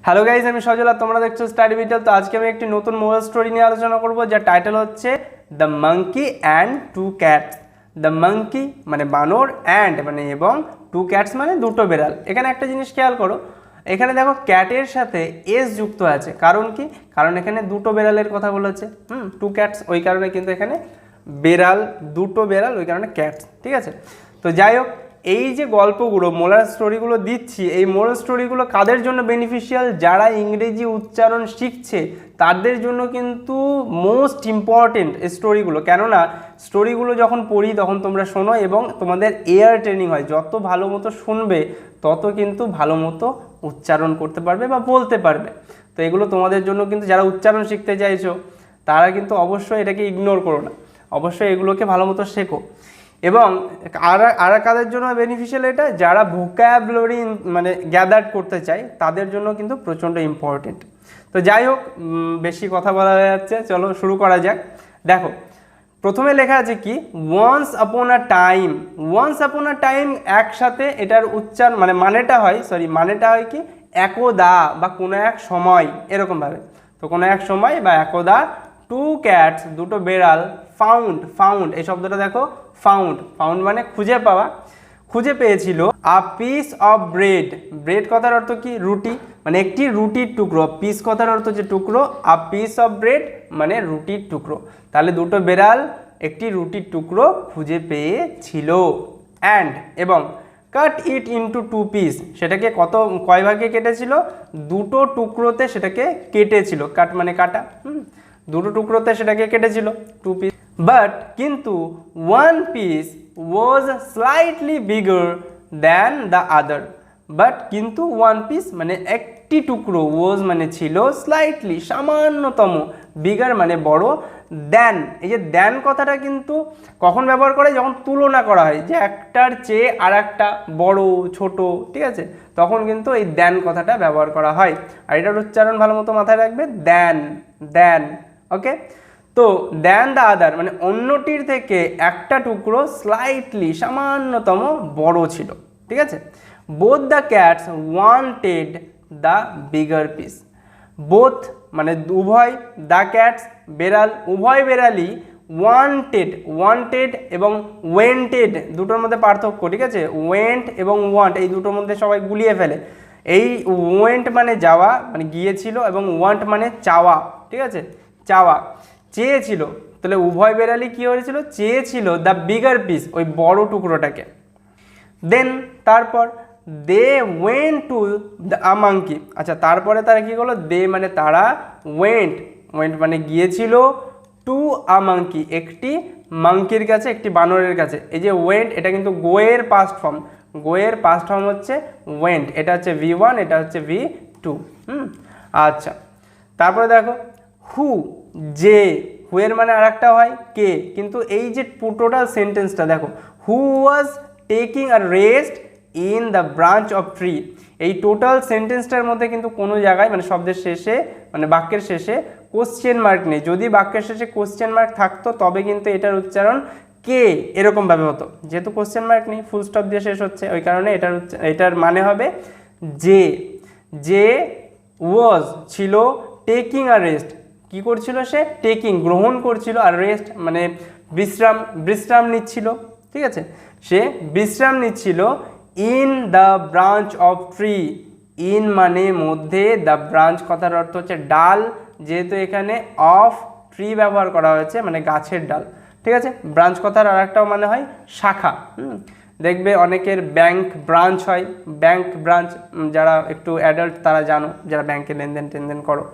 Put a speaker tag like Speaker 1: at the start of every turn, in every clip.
Speaker 1: Hello guys, আমি সজল আর তোমরা দেখছো স্টাডি ভিডিও। তো আজকে আমি একটি নতুন মোরাল স্টোরি নিয়ে আলোচনা করব, যার টাইটেল হচ্ছে the monkey and two cats. The monkey মানে বানর, অ্যান্ড মানে এবং, টু ক্যাটস মানে দুটো বেড়াল। এখানে একটা জিনিস খেয়াল করো, এখানে দেখো ক্যাটের সাথে এস যুক্ত আছে। কারণ কি? কারণ এখানে দুটো বেড়ালের কথা বলেছে। টু ক্যাটস, ওই কারণে কিন্তু এখানে বেড়াল, দুটো বেড়াল, ওই কারণে ক্যাটস। ঠিক আছে, তো যাই হোক, এই যে গল্পগুলো মোরাল স্টোরিগুলো দিচ্ছি, এই মোরাল স্টোরিগুলো কাদের জন্য বেনিফিশিয়াল? যারা ইংরেজি উচ্চারণ শিখছে তাদের জন্য কিন্তু মোস্ট ইম্পর্টেন্ট স্টোরিগুলো। কেননা স্টোরিগুলো যখন পড়ি তখন তোমরা শোনো এবং তোমাদের এয়ার ট্রেনিং হয়। যত ভালো মতো শুনবে তত কিন্তু ভালো মতো উচ্চারণ করতে পারবে বা বলতে পারবে। তো এগুলো তোমাদের জন্য কিন্তু, যারা উচ্চারণ শিখতে চাইছো তারা কিন্তু অবশ্যই এটাকে ইগনোর করো না, অবশ্যই এগুলোকে ভালো মতো শেখো। এবং আর কাদের জন্য বেনিফিশিয়াল এটা? যারা ভোকাবুলারি মানে গ্যাদার করতে চায় তাদের জন্য কিন্তু প্রচণ্ড ইম্পর্টেন্ট। তো যাই হোক, বেশি কথা বলা হয়ে যাচ্ছে, চলো শুরু করা যাক। দেখো, প্রথমে লেখা আছে কি, ওয়ান্স আপন আ টাইম। ওয়ান্স আপন আ টাইম একসাথে, এটার উচ্চারণ মানে মানেটা হয় কি, একদা বা কোনো এক সময়, এরকমভাবে। তো কোনো এক সময় বা একদা, টু ক্যাটস দুটো বেড়াল, ফাউন্ড এই শব্দটা দেখো, ফাউন্ড মানে খুঁজে পাওয়া, খুঁজে পেয়েছিল আ পিস অফ ব্রেড কথার অর্থ কি? রুটি, মানে একটি রুটির টুকরো। পিস কথার অর্থ হচ্ছে টুকরো, আ পিস অফ ব্রেড মানে রুটির টুকরো। তাহলে দুটো বেড়াল একটি রুটির টুকরো খুঁজে পেয়েছিল। অ্যান্ড এবং কাট ইট ইনটু টু পিস, সেটাকে কয় ভাগে কেটেছিল? দুটো টুকরোতে সেটাকে কেটেছিল। কাট মানে কাটা, দুটো টুকরোতে সেটাকে কেটেছিল, টু পিস। বাট কিন্তু one piece was slightly bigger than the other. But কিন্তু ওয়ান পিস মানে একটি টুকরো, ওয়াজ মানে ছিল, স্লাইটলি সামান্যতম, বিগার মানে বড়, দ্যান, এই যে দ্যান কথাটা কিন্তু কখন ব্যবহার করে? যখন তুলনা করা হয়, যে একটার চেয়ে আর একটা বড় ছোট, ঠিক আছে, তখন কিন্তু এই দ্যান কথাটা ব্যবহার করা হয়। আর এটার উচ্চারণ ভালো মতো মাথায় রাখবে, দ্যান। ওকে, তো দ্যান দ্য আদার মানে অন্যটির থেকে একটা টুকরো স্লাইটলি সামান্যতম বড় ছিল। ঠিক আছে, both the cats wanted the bigger piece. Both মানে উভয়, দ্য ক্যাটস বেড়াল, উভয় বেড়ালই ওয়ান্টেড এবং ওয়েন্টেড দুটোর মধ্যে পার্থক্য। ঠিক আছে, ওয়েন্ট এবং ওয়ান্ট এই দুটোর মধ্যে সবাই গুলিয়ে ফেলে। এই ওয়েন্ট মানে যাওয়া, মানে গিয়েছিল, এবং ওয়ান্ট মানে চাওয়া। ঠিক আছে, চাওয়া, চেয়েছিল। তাহলে উভয় বেড়ালই কী হয়েছিল? চেয়েছিল দ্য বিগার পিস, ওই বড় টুকরোটাকে। দেন তারপর they went to the monkey. আচ্ছা, তারপরে তারা কী করলো? দে মানে তারা, ওয়েন্ট মানে গিয়েছিল, টু আ মাঙ্কি একটি মাঙ্কির কাছে, একটি বানরের কাছে। এই যে ওয়েন্ট, এটা কিন্তু গোয়ের পাস্ট ফর্ম হচ্ছে ওয়েন্ট। এটা হচ্ছে V1, এটা হচ্ছে V2। আচ্ছা, তারপরে দেখো হু, যে, হু এর মানে আর একটা হয় কে, কিন্তু এই যে টোটাল সেন্টেন্সটা দেখো, who was taking a rest in the branch of tree. এই টোটাল সেন্টেন্সটার মধ্যে কিন্তু কোনো জায়গায় মানে শব্দের শেষে, মানে বাক্যের শেষে কোশ্চেন মার্ক নেই। যদি বাক্যের শেষে কোশ্চেন মার্ক থাকতো তবে কিন্তু এটার উচ্চারণ কে এরকমভাবে হতো। যেহেতু কোশ্চেন মার্ক নেই, ফুল স্টপ দিয়ে শেষ হচ্ছে, ওই কারণে এটার মানে হবে যে ওয়াজ ছিল, টেকিং আ রেস্ট, কি করছিল সে? টেকিং গ্রহণ করছিল, আর রেস্ট মানে বিশ্রাম নিচ্ছিল। ঠিক আছে, সে বিশ্রাম নিচ্ছিল in the branch of tree. In মানে মধ্যে, দ্য ব্রাঞ্চ কথার অর্থ হচ্ছে ডাল, যেহেতু এখানে অফ ট্রি ব্যবহার করা হয়েছে মানে গাছের ডাল। ঠিক আছে, ব্রাঞ্চ কথার আর একটাও মানে হয় শাখা। দেখবে অনেকের ব্যাংক ব্রাঞ্চ হয়, ব্যাংক ব্রাঞ্চ, যারা একটু অ্যাডাল্ট তারা জানো, যারা ব্যাংকে লেনদেন করো,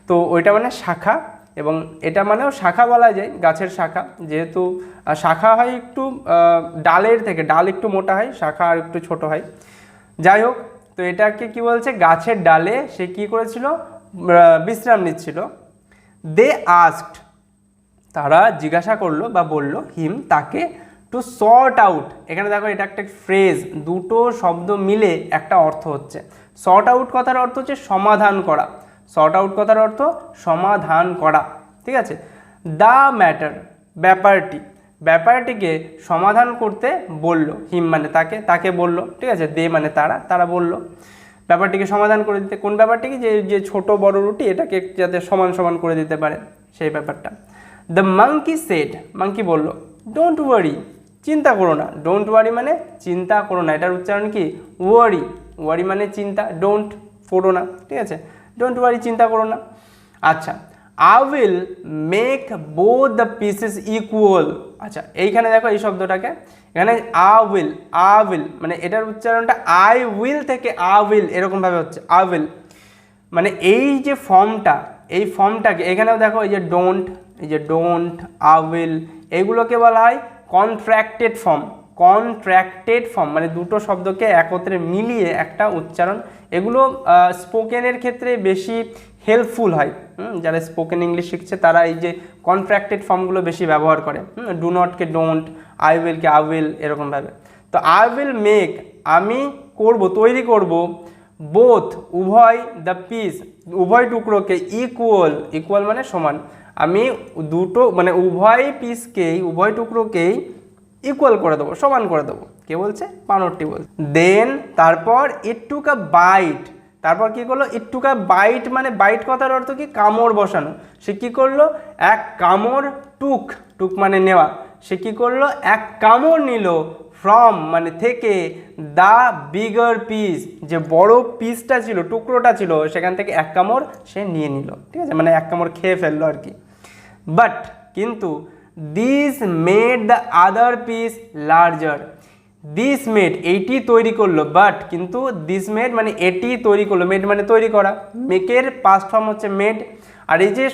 Speaker 1: তো ওইটা মানে শাখা। এবং এটা মানেও শাখা বলা যায়, গাছের শাখা। যেহেতু শাখা হয় একটু ডালের থেকে, ডাল একটু মোটা হয়, শাখা আর একটু ছোট হয়। যাই হোক, তো এটাকে কি বলছে? গাছের ডালে সে কি করেছিল? বিশ্রাম নিচ্ছিল। দে আস্কড, তারা জিজ্ঞাসা করলো বা বলল, হিম তাকে, টু সর্ট আউট। এখানে দেখো, এটা একটা ফ্রেজ, দুটো শব্দ মিলে একটা অর্থ হচ্ছে। সর্ট আউট কথার অর্থ হচ্ছে সমাধান করা, সমাধান করা। ঠিক আছে, দ্য ম্যাটার ব্যাপারটিকে সমাধান করতে বলল, হিম মানে তাকে বলল। ঠিক আছে, দে মানে তারা বলল। ব্যাপারটিকে সমাধান করে দিতে। কোন ব্যাপারটিকে? যে যে ছোট বড় রুটি এটাকে যাতে সমান সমান করে দিতে পারে সেই ব্যাপারটা। দ্য মাঙ্কি সেড, মাঙ্কি বলল, ডোন্ট ওয়ারি, চিন্তা করো না। ডোন্ট ওয়ারি মানে চিন্তা করো না, এটার উচ্চারণ কি? ওয়ারি। ওয়ারি মানে চিন্তা, ডোন্ট করো না, ঠিক আছে? ডোন্ট ওয়ারি, চিন্তা করো না। আচ্ছা, I will make both the pieces equal. আচ্ছা, এইখানে দেখো এই শব্দটাকে, এখানে আই উইল মানে এটার উচ্চারণটা আই উইল থেকে আই উইল এরকমভাবে হচ্ছে। আই উইল মানে এই যে ফর্মটা, এই ফর্মটাকে এখানেও দেখো, এই যে ডোন্ট, আই উইল, এগুলোকে বলা হয় কন্ট্রাক্টেড ফর্ম। কন্ট্রাক্টেড ফর্ম মানে দুটো শব্দকে একত্রে মিলিয়ে একটা উচ্চারণ। এগুলো স্পোকেনের ক্ষেত্রে বেশি হেল্পফুল হয়। যারা স্পোকেন ইংলিশ শিখছে তারা এই যে কন্ট্রাক্টেড ফর্মগুলো বেশি ব্যবহার করে। ডু নটকে ডোন্ট, আই উইলকে আই উইল, এরকমভাবে। তো আই উইল মেক, আমি করব, তৈরি করব, বোথ উভয়, দ্য পিস উভয় টুকরোকে, ইকুয়াল মানে সমান। আমি দুটো মানে উভয় পিসকেই, উভয় টুকরোকেই ইকুয়াল করে দেবো, সমান করে দেবো। কে বলছে? বানরটি বলছে। দেন তারপর ইট টুক আ বাইট, তারপর কি করলো? ইট টুক আ বাইট মানে বাইট কথার অর্থ কি? কামড় বসানো। সে কি করলো? এক কামড়, টুক মানে নেওয়া। সে কি করলো? এক কামড় নিল, ফ্রম মানে থেকে, দ্য বিগার পিস যে বড় পিসটা ছিল, টুকরোটা ছিল, সেখান থেকে এক কামড় সে নিয়ে নিল, ঠিক আছে? মানে এক কামড় খেয়ে ফেললো আর কি। বাট কিন্তু this made the other piece larger. This made এইটি তৈরি করলো, বাট কিন্তু দিস মেড মানে এটি তৈরি করলো। মেড মানে তৈরি করা, মেকের পাস্ট ফর্ম হচ্ছে মেড। আর এই যে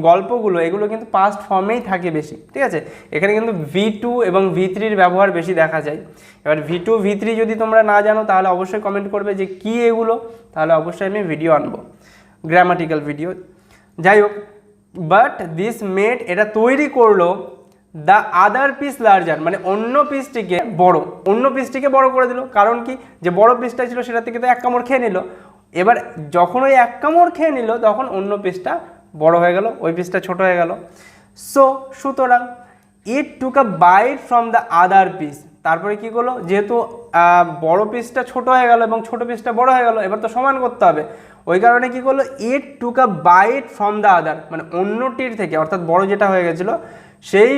Speaker 1: গল্পগুলো এগুলো কিন্তু পাস্ট ফর্মেই থাকে বেশি, ঠিক আছে? এখানে কিন্তু V2 এবং V3 ব্যবহার বেশি দেখা যায়। এবার V2 V3 যদি তোমরা না জানো তাহলে অবশ্যই কমেন্ট করবে যে কি এগুলো, তাহলে অবশ্যই আমি ভিডিও আনবো, গ্রামাটিক্যাল ভিডিও। যাই হোক, বাট দিস মেড এটা তৈরি করলো, দ্য আদার পিস লার্জার মানে অন্য পিসটিকে বড় করে দিল। কারণ কি? যে বড় পিসটা ছিল সেটা থেকে তো এক কামড় খেয়ে নিল। এবার যখন ওই এক কামড় খেয়ে নিল তখন অন্য পিসটা বড় হয়ে গেল, ওই পিসটা ছোট হয়ে গেল। সুতরাং it took a bite from the other piece, তারপরে কি করলো? যেহেতু বড় পিসটা ছোট হয়ে গেল এবং ছোট পিসটা বড় হয়ে গেল, এবার তো সমান করতে হবে। ওই কারণে কি করলো? ইট took a bite from the আদার মানে অন্যটির থেকে, অর্থাৎ বড় যেটা হয়ে গেছিলো সেই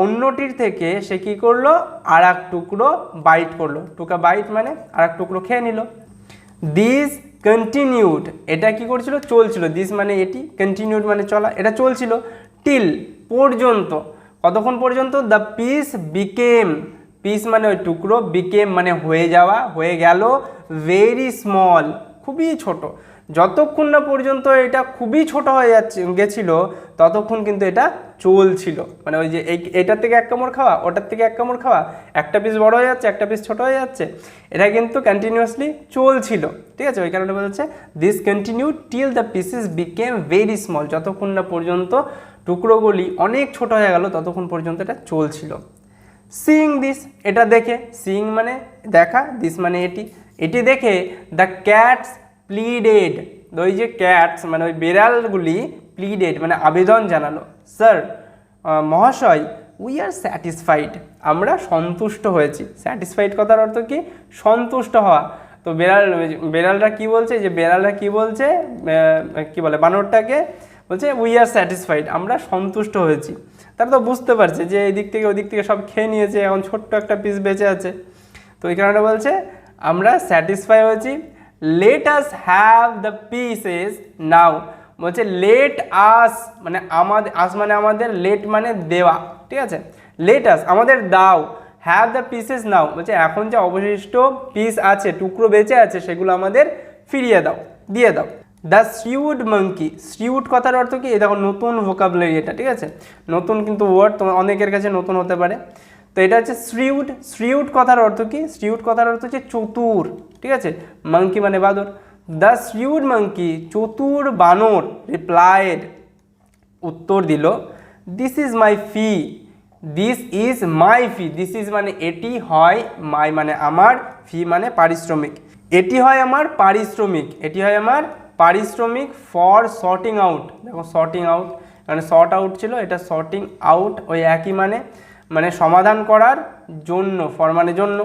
Speaker 1: অন্যটির থেকে সে কি করলো? আর এক টুকরো বাইট করলো। টুক আ বাইট মানে আর এক টুকরো খেয়ে নিল। দিস কন্টিনিউড, এটা কি করছিল? চলছিল। দিস মানে এটি, কন্টিনিউড মানে চলা, এটা চলছিল। টিল পর্যন্ত, কতক্ষণ পর্যন্ত? দ্য পিস বিকেম, পিস মানে ওই টুকরো, বিকেম মানে হয়ে যাওয়া, হয়ে গেল, ভেরি স্মল খুবই ছোট। যতক্ষণ না পর্যন্ত এটা খুবই ছোট হয়ে গেছিল ততক্ষণ কিন্তু এটা চলছিল। মানে ওই যে এটার থেকে এক কামড় খাওয়া, ওটার থেকে এক কামড় খাওয়া, একটা পিস বড় হয়ে যাচ্ছে, একটা পিস ছোট হয়ে যাচ্ছে, এটা কিন্তু কন্টিনিউয়াসলি চলছিল, ঠিক আছে? ওই কারণে বলছে this continue till the pieces became very small, যতক্ষণ না পর্যন্ত টুকরোগুলি অনেক ছোট হয়ে গেল ততক্ষণ পর্যন্ত এটা চলছিল। সিইং দিস, এটা দেখে, সিইং মানে দেখা, দিস মানে এটি দেখে দ্য ক্যাটস প্লিডেড, ওই যে ক্যাটস মানে ওই বেড়ালগুলি প্লিডেড মানে আবেদন জানালো, স্যার মহাশয়, উই আর স্যাটিসফাইড, আমরা সন্তুষ্ট হয়েছি। স্যাটিসফাইড কথার অর্থ কি? সন্তুষ্ট হওয়া। তো বেড়ালরা কি বলছে? যে বেড়ালরা কি বলছে, কি বলে বানরটাকে? বলছে উই আর স্যাটিসফাইড, আমরা সন্তুষ্ট হয়েছি। তারা তো বুঝতে পারছে যে এই দিক থেকে ওই দিক থেকে সব খেয়ে নিয়েছে, এখন ছোট্ট একটা পিস বেঁচে আছে। তো এই কারণে বলছে আমরা স্যাটিসফাই হয়েছি। Let us have the pieces now, বলছে লেট আস মানে আমাদের, আস মানে আমাদের, লেট মানে দেওয়া, ঠিক আছে? লেট আস আমাদের দাও, হ্যাভ দ্য পিসেস নাও বলছে এখন যে অবশিষ্ট পিস আছে, টুকরো বেঁচে আছে, সেগুলো আমাদের ফিরিয়ে দাও, দিয়ে দাও। দ্য শ্রিউড মাঙ্কি, শ্রিউড কথার অর্থ কি? এই দেখো নতুন ভোকাবুলারি এটা, ঠিক আছে? নতুন কিন্তু ওয়ার্ড তোমার অনেকের কাছে নতুন হতে পারে। তো এটা হচ্ছে শ্রিউড। শ্রিউড কথার অর্থ কি? শ্রিউড কথার অর্থ হচ্ছে চতুর, ঠিক আছে? মাঙ্কি মানে বাদর। দ্য শ্রিউড মাঙ্কি, চতুর বানর, রিপ্লাইড উত্তর দিল, this is my fee, this is my fee, this is মানে এটি হয়, মাই মানে আমার, ফি মানে পারিশ্রমিক, এটি হয় আমার পারিশ্রমিক, এটি হয় আমার পারিশ্রমিক ফর সর্টিং আউট। দেখো সর্টিং আউট মানে সর্ট আউট ছিল, এটা সর্টিং আউট ওই একই মানে, মানে সমাধান করার জন্য, ফর মানে জন্য।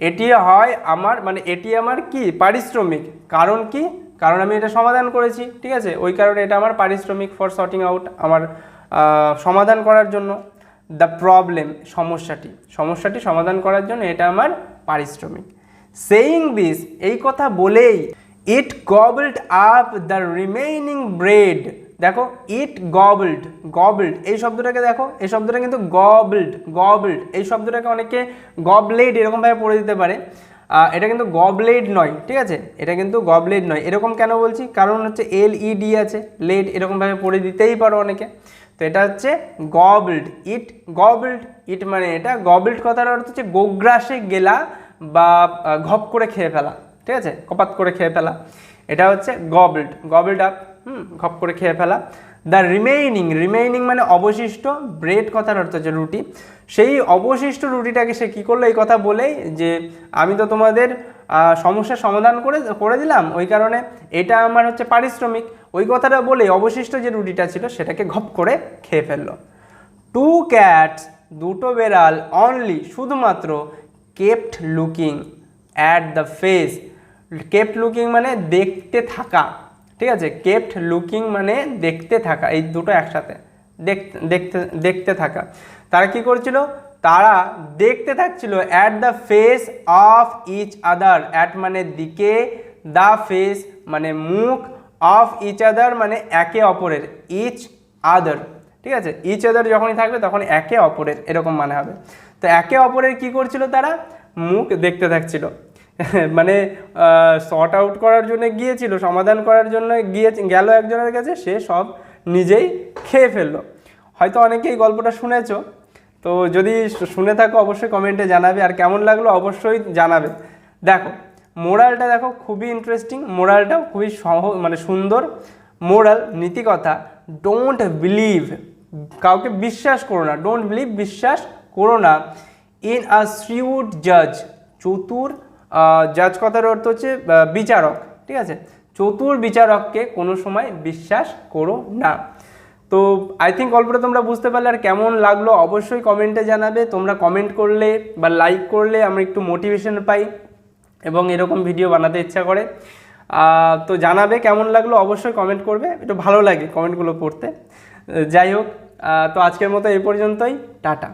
Speaker 1: এটি হয় আমার মানে এটি আমার কি পারিশ্রমিক, কারণ কি, কারণ আমি এটা সমাধান করেছি, ঠিক আছে, ওই কারণে এটা আমার পারিশ্রমিক ফর সর্টিং আউট, আমার সমাধান করার জন্য। দ্য প্রবলেম, সমস্যাটি সমাধান করার জন্য এটা আমার পারিশ্রমিক। সেইং দিস, এই কথা বলেই, ইট গবলড আপ দ্য রিমেইনিং ব্রেড। দেখো ইট গবলড এই শব্দটাকে দেখো, এই শব্দটা কিন্তু গবলড এই শব্দটাকে অনেকে গবলেড এরকমভাবে পড়ে দিতে পারে, এটা কিন্তু গবলেড নয়, ঠিক আছে, এটা কিন্তু গবলেড নয়। এরকম কেন বলছি, কারণ হচ্ছে LED আছে, লেড এরকমভাবে পড়ে দিতেই পারো অনেকে। তো এটা হচ্ছে গবলড, ইট মানে এটা গবলড কথার অর্থ হচ্ছে গোগ্রাসে গেলা বা ঘপ করে খেয়ে ফেলা, ঠিক আছে, কপাত করে খেয়ে ফেলা, এটা হচ্ছে গবলড আপ, ঘপ করে খেয়ে ফেলা। দ্য রিমেইনিং মানে অবশিষ্ট, ব্রেড কথার অর্থ হচ্ছে রুটি, সেই অবশিষ্ট রুটিটাকে সে কী করলো, এই কথা বলেই যে আমি তো তোমাদের সমস্যার সমাধান করে দিলাম, ওই কারণে এটা আমার হচ্ছে পারিশ্রমিক, ওই কথাটা বলে অবশিষ্ট যে রুটিটা ছিল সেটাকে ঘপ করে খেয়ে ফেললো। 2 ক্যাটস, দুটো বেড়াল, অনলি শুধুমাত্র, kept looking at the face, kept looking মানে দেখতে থাকা, ঠিক আছে, কেপ্ট লুকিং মানে দেখতে থাকা, এই দুটো একসাথে, দেখতে থাকা। তারা কি করছিল, তারা দেখতে থাকছিল at the face of each other, at মানে দিকে, দ্য ফেস মানে মুখ, অফ ইচ আদার মানে একে অপরের, ইচ আদার, ঠিক আছে, ইচ আদার যখনই থাকবে তখন একে অপরের এরকম মানে হবে। তো একে অপরের কি করছিল, তারা মুখ দেখতে থাকছিল মানে সর্ট আউট করার জন্য গিয়েছিল, সমাধান করার জন্য গেল একজনের কাছে, সে সব নিজেই খেয়ে ফেললো। হয়তো অনেকেই গল্পটা শুনেছো, তো যদি শুনে থাকো অবশ্যই কমেন্টে জানাবে, আর কেমন লাগলো অবশ্যই জানাবে। দেখো মোরালটা দেখো, খুবই ইন্টারেস্টিং, মোরালটাও খুবই মানে সুন্দর। মোরাল নীতিকথা, ডোন্ট বিলিভ, কাউকে বিশ্বাস করো না, ডোন্ট বিলিভ বিশ্বাস করো না, ইন আ শ্রিউড জাজ, চতুর জাজ কথার অর্থ হচ্ছে বিচারক, ঠিক আছে, চতুর বিচারককে কোনো সময় বিশ্বাস করো না। তো আই থিঙ্ক গল্পটা তোমরা বুঝতে পারলে, আর কেমন লাগলো অবশ্যই কমেন্টে জানাবে। তোমরা কমেন্ট করলে বা লাইক করলে আমরা একটু মোটিভেশন পাই এবং এরকম ভিডিও বানাতে ইচ্ছা করে। তো জানাবে কেমন লাগলো, অবশ্যই কমেন্ট করবে, একটু ভালো লাগে কমেন্টগুলো পড়তে। যাই হোক, তো আজকের মতো এই পর্যন্তই, টাটা।